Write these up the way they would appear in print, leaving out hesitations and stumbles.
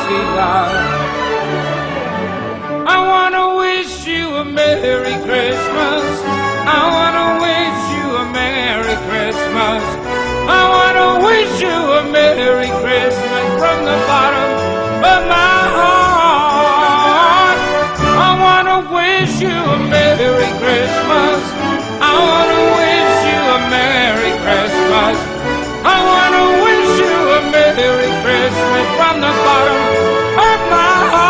felicidad. I wanna wish you a Merry Christmas. I wanna wish you a Merry Christmas. I wanna wish you a Merry Christmas from the bottom of my heart. I wanna wish you a Merry Christmas. I wanna wish you a Merry Christmas. I wanna wish you a Merry Christmas from the bottom of my heart.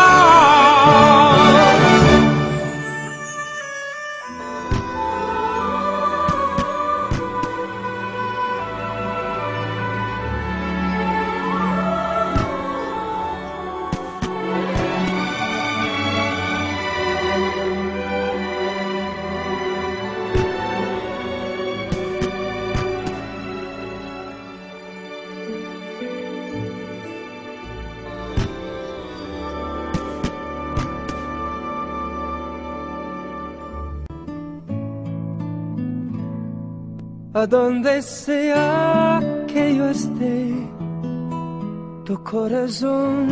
A donde sea que yo esté, tu corazón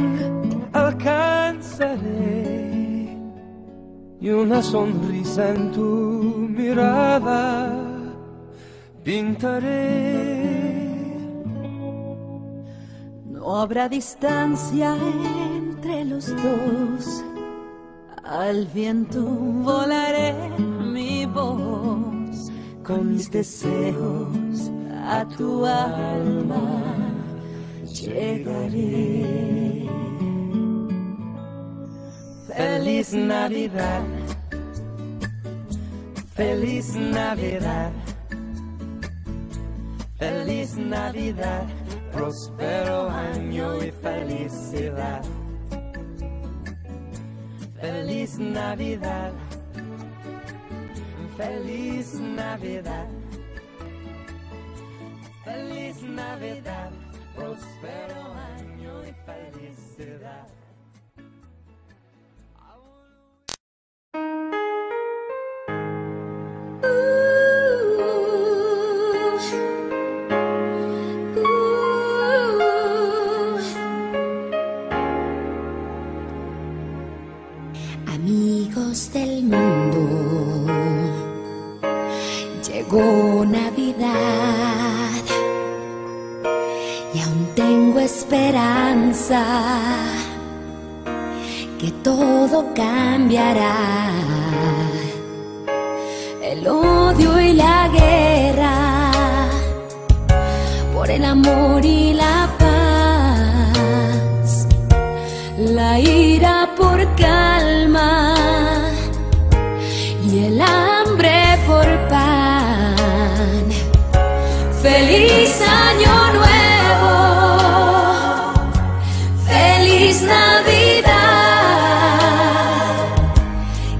alcanzaré y una sonrisa en tu mirada pintaré. No habrá distancia entre los dos, al viento volaré mi voz. Con mis deseos a tu alma llegaré. Feliz Navidad, feliz Navidad, feliz Navidad, próspero año y felicidad. Feliz Navidad, feliz Navidad, feliz Navidad, próspero año y felicidad. Amigos del mundo, llegó Navidad y aún tengo esperanza que todo cambiará. El odio y la guerra por el amor y la paz, la ira por calma y el hambre por pan. Feliz año nuevo, feliz Navidad,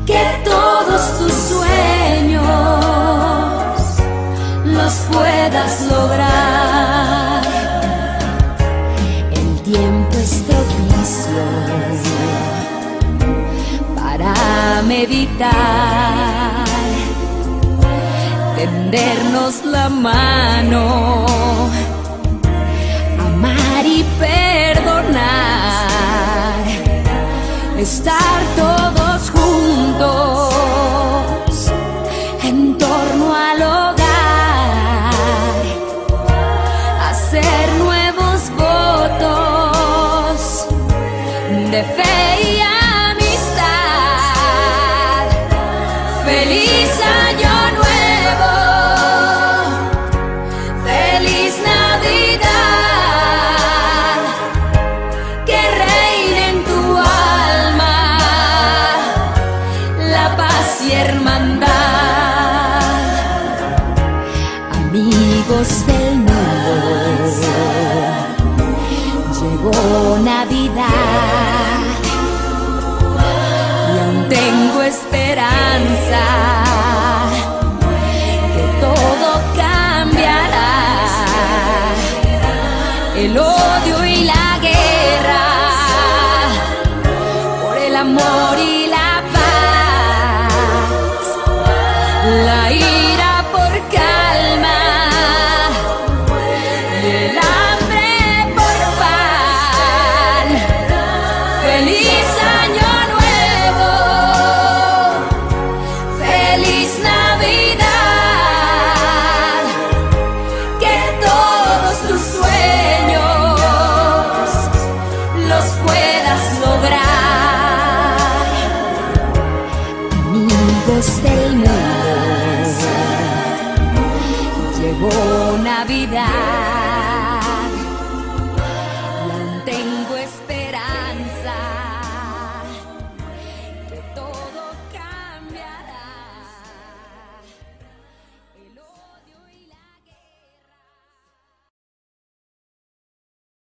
que todos tus sueños los puedas lograr. El tiempo es propicio para meditar, tendernos la mano, amar y perdonar, estar todos juntos en torno al hogar, hacer nuevos votos de fe y amistad. Feliz año.